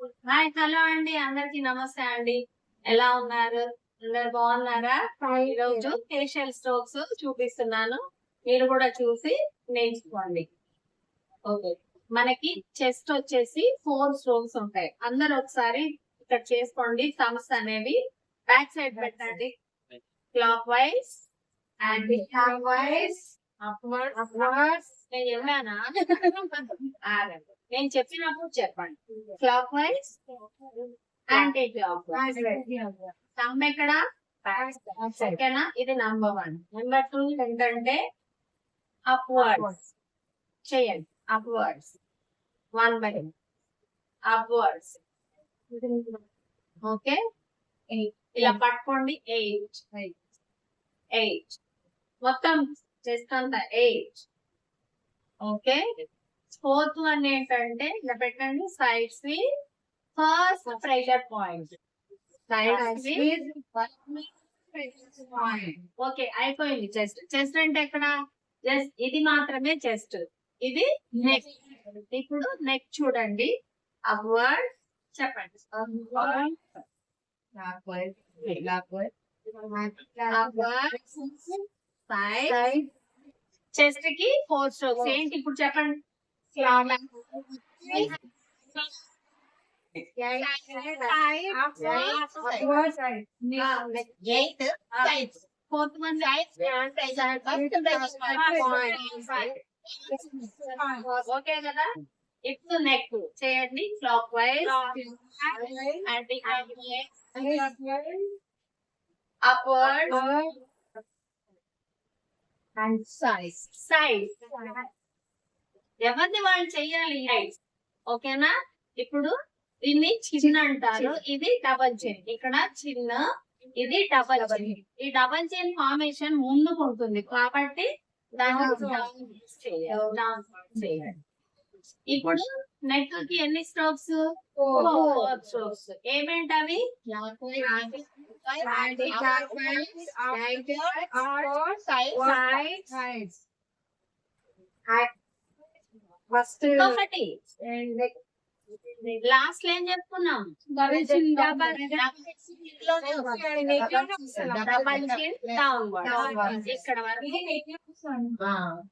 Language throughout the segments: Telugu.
హాయ్ హలో అండి, అందరికి నమస్తే అండి. ఎలా ఉన్నారు? అందరు బాగున్నారా? ఈరోజు ఫేషియల్ స్ట్రోక్స్ చూపిస్తున్నాను, మీరు కూడా చూసి నేర్చుకోండి. ఓకే, మనకి చెస్ట్ వచ్చేసి 4 స్ట్రోక్స్ ఉంటాయి. అందరు ఒకసారి ఇక్కడ చేసుకోండి. థమ్స్ అనేవి బ్యాక్ సైడ్ పెట్టండి. Clock wise and clock wise, upwards. నేను చెప్పానా? నేను చెప్పినప్పుడు చెప్పండి. Clock wise, anti clock wise. Thumb ఎక్కడ? ఓకేనా? ఇది నంబర్ 1. నెంబర్ 2 ఏంటంటే అప్వర్డ్స్ చేయండి. Upwards 1 by upwards. ఓకే, ఇలా పట్టుకోండి. 8 మొత్తం చేస్తా 8. ఓకే, 4th వన్ ఏంటంటే ఇలా పెట్టండి. సైడ్స్ వి ఫస్ట్ ప్రెషర్ పాయింట్. ఓకే, అయిపోయింది. చెస్ట్ అంటే ఎక్కడ? జస్ట్ ఇది మాత్రమే చెస్ట్, ఇది నెక్. ఇప్పుడు నెక్ చూడండి. అప్వర్డ్ చెప్పండి. సైడ్. చెస్ట్ కి 4 స్ట్రోక్స్. ఏంటి ఇప్పుడు చెప్పండి? ఫోర్త్ వన్ ఓకే కదా? ఇప్పుడు నెక్ చేయండి. Clock wise, anti clock wise, upward and side. ఎవరిది వాళ్ళు చెయ్యాలి. ఓకేనా? ఇప్పుడు దీన్ని చిన్న అంటారు, ఇది డబల్ చైన్. ఇక్కడ చిన్న, ఇది డబల్ చైన్. ఈ డబల్ చైన్ ఫార్మేషన్ ముందుకు ఉంటుంది కాబట్టి దాన్ని చేయాలి. ఇప్పుడు నెక్ కి ఎన్ని స్ట్రోక్స్? 4 స్ట్రోక్స్. ఏమేంటవి? ఒకటి లాస్ట్ లో ఏం చెప్పుకున్నాం? డబల్ చిన్ డౌన్వర్డ్. ఇక్కడ వరకు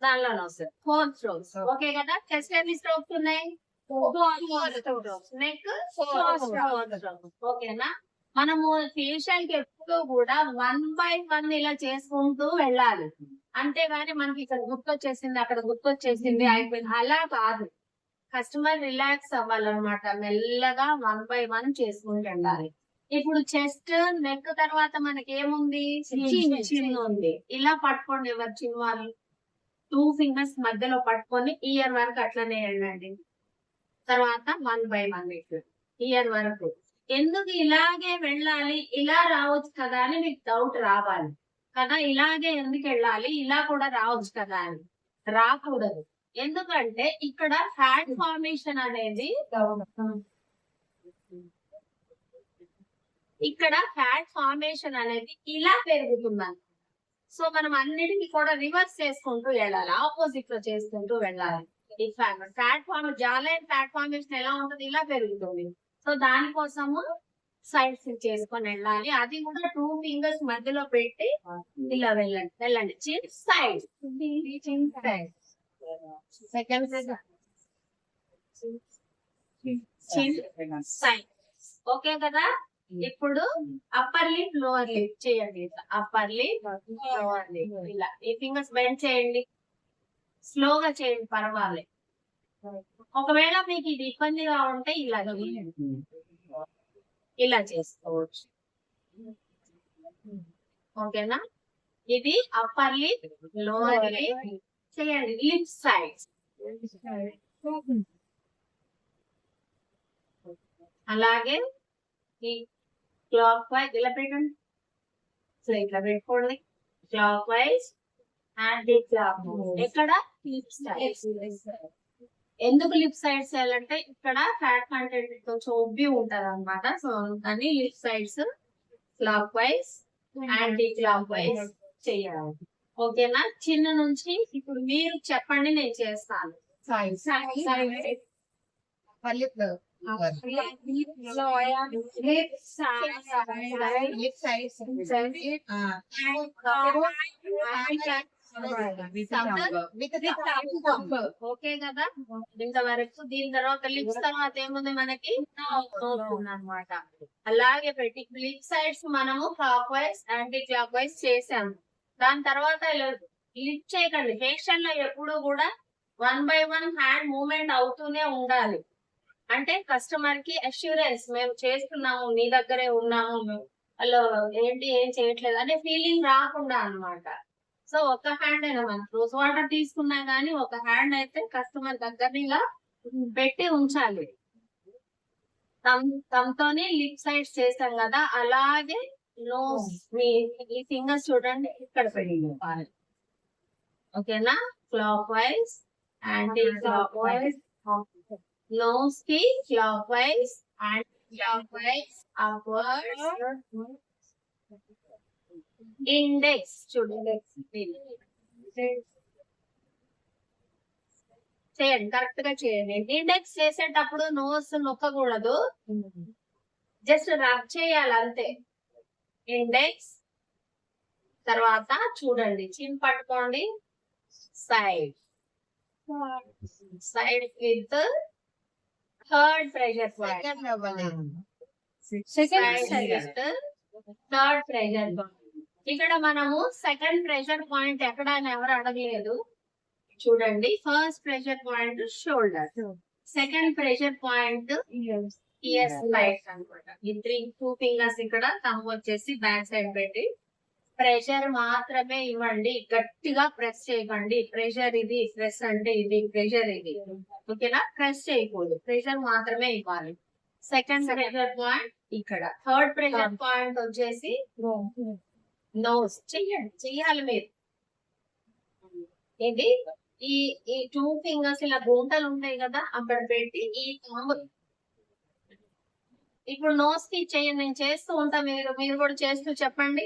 దానిలోనే వస్తుంది 4 స్ట్రోక్స్. ఓకే కదా? చెస్ట్ ఎన్ని స్ట్రోక్స్ ఉన్నాయి? 4 స్ట్రోక్స్. Neck 4 strokes. ఓకేనా? మనము ఫేషియల్ కి ఎప్పుడు కూడా 1 by 1 ఇలా చేసుకుంటూ వెళ్ళాలి. అంతేగాని మనకి ఇక్కడ గుర్తొచ్చేసింది, అక్కడ గుర్తొచ్చేసింది, అయిపోయింది అలా కాదు. కస్టమర్ రిలాక్స్ అవ్వాలన్నమాట. మెల్లగా 1 by 1 చేసుకుంటూ వెళ్ళాలి. ఇప్పుడు చెస్ట్ నెక్ తర్వాత మనకి ఏముంది? చిన్ ఉంది. ఇలా పట్టుకోండి. ఎవరు చిన్ వాళ్ళు 2 ఫింగర్స్ మధ్యలో పట్టుకొని ఇయర్ వరకు అట్లనే వెళ్ళండి. తర్వాత 1 by 1 ఇయర్ వరకు. ఎందుకు ఇలాగే వెళ్ళాలి? ఇలా రావచ్చు కదా అని మీకు డౌట్ రావాలి కదా. ఇలాగే ఎందుకు వెళ్ళాలి? ఇలా కూడా రావచ్చు కదా అని. రాకూడదు. ఎందుకంటే ఇక్కడ ఫ్యాట్ ఫార్మేషన్ అనేది ఇలా పెరుగుతుంది. సో మనం అన్నిటికీ కూడా రివర్స్ చేసుకుంటూ వెళ్ళాలి, ఆపోజిట్ లో చేసుకుంటూ వెళ్ళాలి. ఈ ఫ్యాట్ జాలైన్ ఫ్యాట్ ఫార్మేషన్ ఎలా ఉంటుంది? ఇలా పెరుగుతుంది. సో దానికోసము సైడ్స్ చేసుకొని వెళ్ళాలి. అది కూడా 2 ఫింగర్స్ మధ్యలో పెట్టి ఇలా వెళ్ళండి. చిన్ సైడ్, సెకండ్ సైడ్. ఓకే కదా? ఇప్పుడు అప్పర్ లిప్, లోవర్ లిప్ చేయండి. Upper lip, lower lip. ఇలా ఈ ఫింగర్స్ బెండ్ చేయండి. స్లోగా చేయండి, పర్వాలేదు. ఒకవేళ మీకు ఇది ఇబ్బందిగా ఉంటే ఇలా చేసుకోవచ్చు. ఓకేనా? ఇది అప్పర్ లిప్, లోవర్ లిప్ చేయండి. లిప్ సైడ్స్ అలాగే ఈ క్లాక్ వైజ్ ఇలా పెట్టండి. సో ఇట్లా పెట్టుకోండి. Clockwise anticlockwise. ఎక్కడ? Lip sides. ఎందుకు లిప్ సైడ్స్ చేయాలంటే ఇక్కడ ఫ్యాట్ కంటెంట్ కొంచెం ఉబ్బి ఉంటది అనమాట. సో అని lip sides clock wise, anti clock wise చేయాలి. ఓకేనా? చిన్న నుంచి ఇప్పుడు మీరు చెప్పండి, నేను చేస్తాను. ఓకే కదా. ఇంతవరకు దీని తర్వాత లిప్స్ తర్వాత ఏముంది మనకి అన్నమాట. అలాగే పెట్టి లిప్ సైడ్స్ మనము clock wise anti clock wise చేసాము. దాని తర్వాత లిప్ చేయకండి. ఫేషియల్ లో ఎప్పుడు కూడా 1 by 1 హ్యాండ్ మూవ్మెంట్ అవుతూనే ఉండాలి. అంటే కస్టమర్ కి అష్యూరెన్స్ మేము చేస్తున్నాము, నీ దగ్గరే ఉన్నాము, వాళ్ళు ఏంటి ఏం చేయట్లేదు అనే ఫీలింగ్ రాకుండా అన్నమాట. సో ఒక హ్యాండ్ అయినా మనం రోజ్ వాటర్ తీసుకున్నా గానీ ఒక హ్యాండ్ అయితే కస్టమర్ దగ్గర ఇలా పెట్టి ఉంచాలి. తమతోనే లిప్ సైడ్స్ చేసాం కదా, అలాగే నోస్ మీ ఈ ఫింగర్స్ చూడండి ఇక్కడ పెట్టి. ఓకేనా, clock wise anti clock wise, nose ki clockwise and clockwise upwards. Index చూడండి చేయండి, కరెక్ట్ గా చేయండి. ఇండెక్స్ చేసేటప్పుడు నోస్ నొక్కకూడదు, జస్ట్ రబ్ చేయాలి అంతే. ఇండెక్స్ తర్వాత చూడండి చిన్ పట్టుకోండి, side side with third pressure point, third pressure point. ఇక్కడ మనము సెకండ్ ప్రెషర్ పాయింట్ ఎక్కడ అని ఎవరు అడగలేదు. చూడండి, first pressure point shoulder, second pressure point years light అనమాట. ఈ 2 ఫింగర్స్ ఇక్కడ, థంబ్ వచ్చేసి బ్యాక్ సైడ్ పెట్టి ప్రెషర్ మాత్రమే ఇవ్వండి, గట్టిగా ప్రెస్ చేయకండి. ప్రెషర్ ఇది, ప్రెస్ అంటే ఇది, ప్రెషర్ ఇది. ఓకేనా, ప్రెస్ చేయకూడదు, ప్రెషర్ మాత్రమే ఇవ్వాలి. సెకండ్ ప్రెషర్ పాయింట్ ఇక్కడ, థర్డ్ ప్రెషర్ పాయింట్ వచ్చేసి నోస్. చెయ్యాలి మీరు. ఇది ఈ 2 ఫింగర్స్ ఇలా గుంటలు ఉంటాయి కదా, అక్కడ పెట్టి ఈ థంబ్ ఇప్పుడు నోస్ కి చేయండి. నేను చేస్తూ ఉంటా, మీరు కూడా చేస్తూ చెప్పండి.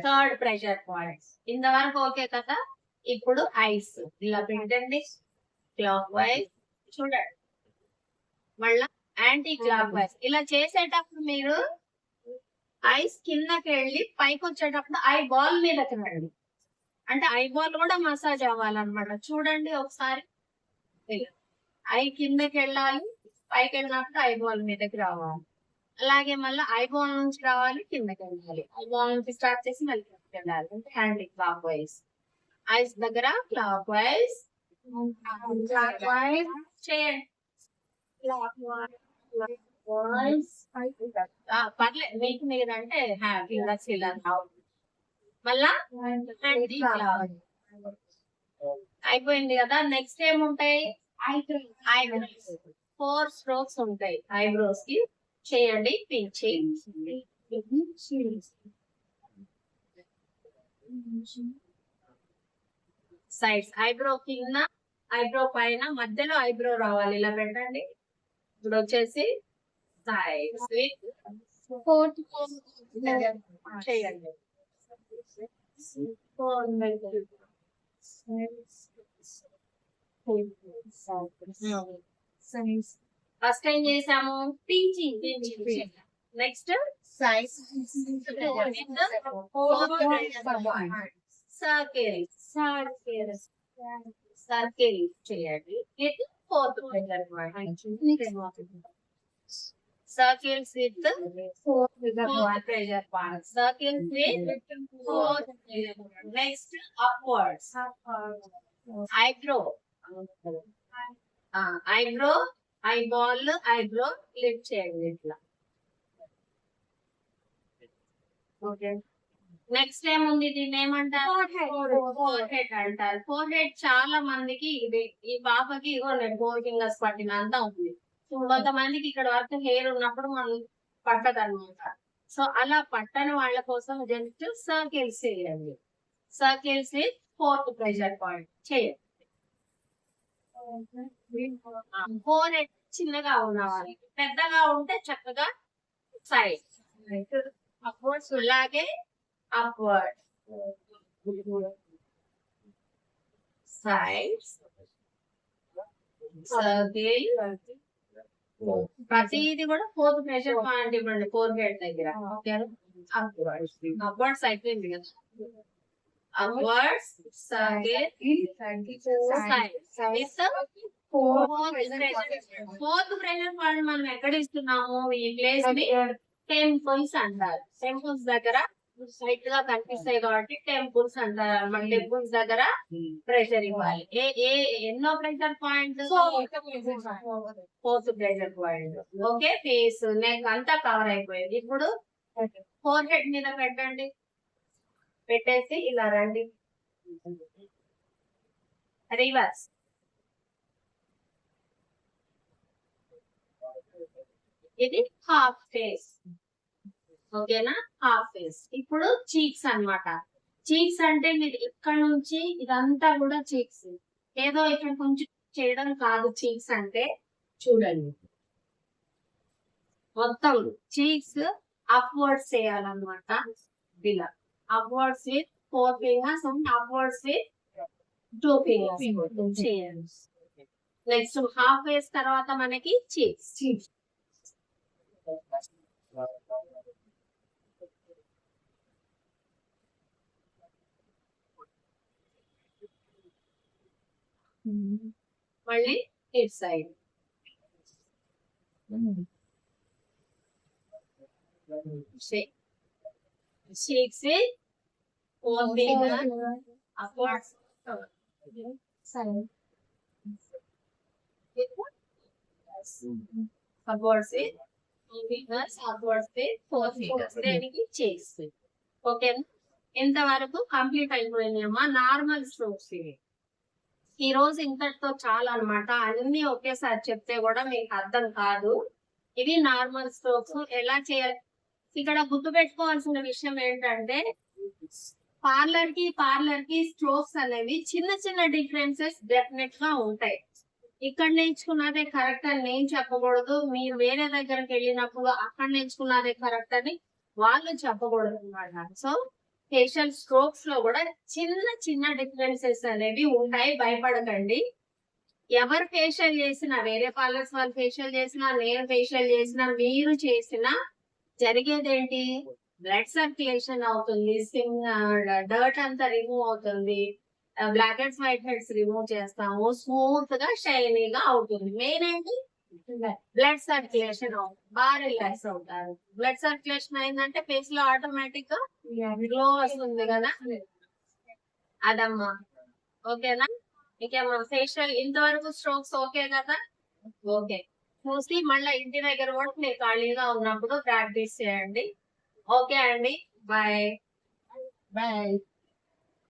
థర్డ్ ప్రెషర్ పాయింట్ ఇంతవరకు ఓకే కదా. ఇప్పుడు ఐస్ ఇలా పెట్టండి, క్లాక్ వైజ్ చూడండి, మళ్ళా యాంటీ క్లాక్ వైజ్. ఇలా చేసేటప్పుడు మీరు ఐస్ కిందకి వెళ్ళి పైకి వచ్చేటప్పుడు ఐ బాల్ మీదకి రండి, అంటే ఐ బాల్ కూడా మసాజ్ అవ్వాలన్నమాట. చూడండి ఒకసారి, ఐ కిందకి వెళ్ళాలి, పైకి వెళ్ళినప్పుడు ఐ బాల్ మీదకి రావాలి. అలాగే మళ్ళీ ఐ బాల్ నుంచి రావాలి, కిందకి వెళ్ళాలి. ఐ బాల్ నుంచి స్టార్ట్ చేసి మళ్ళీ కిందకి వెళ్ళాలి, అంటే యాంటీ క్లాక్ వైజ్. ఐస్ దగ్గర క్లాక్ వైజ్ చేయండి. పర్లేదు, మీకు మీరంటే హ్యాపీగా మళ్ళా అయిపోయింది కదా. నెక్స్ట్ ఏముంటాయి, ఐబ్రోస్. 4 స్ట్రోక్స్ ఉంటాయి ఐబ్రోస్ కి. చేయండి, పించి సైడ్స్, ఐబ్రో కింద, ఐబ్రో పైన, మధ్యలో ఐబ్రో రావాలి. ఇలా పెట్టండి. ఇప్పుడు వచ్చేసి సైడ్స్ విత్ చేయండి. ఫస్ట్ ఏం చేసాము, పించింగ్. నెక్స్ట్ సైడ్స్ సర్కిల్ చేయండి. ఇది 4th pressure point. Circles with the 4th pressure point. Circles with 4th pressure point. Next, upwards. Eyebrow. Eyebrow, eyeball, eyebrow, lift చేయండి ఇట్లా. ఓకే, నెక్స్ట్ ఏముంది, దీన్ని ఏమంటారు, ఫోర్ హెడ్ అంటారు. ఫోర్ హెడ్ చాలా మందికి ఇది, ఈ పాపకి ఇగో 4 ఫింగర్స్ పట్టినంత ఉంది. కొంతమందికి ఇక్కడ వరకు హెయిర్ ఉన్నప్పుడు మనం పట్టదు అనమాట. సో అలా పట్టని వాళ్ళ కోసం జస్ట్ సర్కిల్స్ చేయండి. Circles with 4th pressure point చేయండి. 4 హెడ్ చిన్నగా ఉన్నవాళ్ళు, పెద్దగా ఉంటే చక్కగా సైడ్ అప్వర్డ్స్ ఇలాగే అప్వర్డ్ సైడ్స్ సర్కిల్ ప్రతిది కూడా ఫోర్త్ ప్రెషర్ పాయింట్ ఇవ్వండి 4 హెడ్ దగ్గర అప్వర్డ్స్ అయిపోయింది కదా upwards circle fourth pressure point మనం ఎక్కడ ఇస్తున్నాము ఈ ప్లేస్ ని టెంపుల్స్ అంటారు టెంపుల్స్ దగ్గర సైట్ గా కనిపిస్తాయి కాబట్టి టెంపుల్స్ అంటారు మన టెంపుల్స్ దగ్గర ప్రెషర్ ఇవ్వాలి ఎన్నో pressure point fourth pressure point okay face neck అంతా కవర్ అయిపోయింది ఇప్పుడు 4 హెడ్ మీద పెట్టండి పెట్టేసి ఇలా రండి రివర్స్ ఇది హాఫ్ ఫేస్ ఓకేనా హాఫ్ ఫేస్ ఇప్పుడు చీక్స్ అన్నమాట చీక్స్ అంటే మీరు ఇక్కడ నుంచి ఇదంతా కూడా చీక్స్ ఏదో ఇక్కడ కొంచెం చేయడం కాదు చీక్స్ అంటే చూడండి మొత్తం చీక్స్ అప్వర్డ్స్ చేయాలన్నమాట ఇలా upwards with 4 fingers and upwards with 2 fingers చేయాలి నెక్స్ట్ హాఫ్ ఫేస్ తర్వాత మనకి చీక్స్ మళ్ళీ it side shakes with 4 fingers upwards side upwards with 2 fingers upwards with 4 fingers దేనికి షేక్స్ ఓకేనా ఇంతవరకు కంప్లీట్ అయిపోయినాయమ్మా నార్మల్ స్ట్రోక్స్ ఇవి ఈ రోజు ఇంతటితో చాలా అన్నమాట అన్ని ఒకేసారి చెప్తే కూడా మీకు అర్థం కాదు ఇవి నార్మల్ స్ట్రోక్స్ ఎలా చేయాలి ఇక్కడ గుర్తు పెట్టుకోవాల్సిన విషయం ఏంటంటే పార్లర్ కి స్ట్రోక్స్ అనేవి చిన్న చిన్న డిఫరెన్సెస్ డెఫినెట్ గా ఉంటాయి ఇక్కడ నేర్చుకున్నదే కరెక్ట్ అని నేను చెప్పకూడదు మీరు వేరే దగ్గరికి వెళ్ళినప్పుడు అక్కడ నేర్చుకున్నదే కరెక్ట్ అని వాళ్ళు చెప్పకూడదు అన్నమాట సో ఫేషియల్ స్ట్రోక్స్ లో కూడా చిన్న చిన్న డిఫరెన్సెస్ అనేవి ఉంటాయి భయపడకండి ఎవరు ఫేషియల్ చేసినా వేరే పార్లర్స్ వాళ్ళు ఫేషియల్ చేసినా నేను ఫేషియల్ చేసినా మీరు చేసినా జరిగేది ఏంటి బ్లడ్ సర్క్యులేషన్ అవుతుంది డర్ట్ అంతా రిమూవ్ అవుతుంది black heads white heads remove చేస్తాము స్మూత్ గా షైనీగా అవుతుంది మెయిన్ ఏంటి బ్లడ్ సర్క్యులేషన్ బాగా రిలాక్స్ అవుతారు బ్లడ్ సర్క్యులేషన్ అయిందంటే ఫేస్ లో ఆటోమేటిక్ గా గ్లో వస్తుంది కదా అదమ్మా ఓకేనా ఇంకేమన్నా ఫేషియల్ ఇంతవరకు స్ట్రోక్స్ ఓకే కదా ఓకే చూసి మళ్ళీ ఇంటి దగ్గర కూడా మీరు ఖాళీగా ఉన్నప్పుడు ప్రాక్టీస్ చేయండి ఓకే అండి బాయ్ బాయ్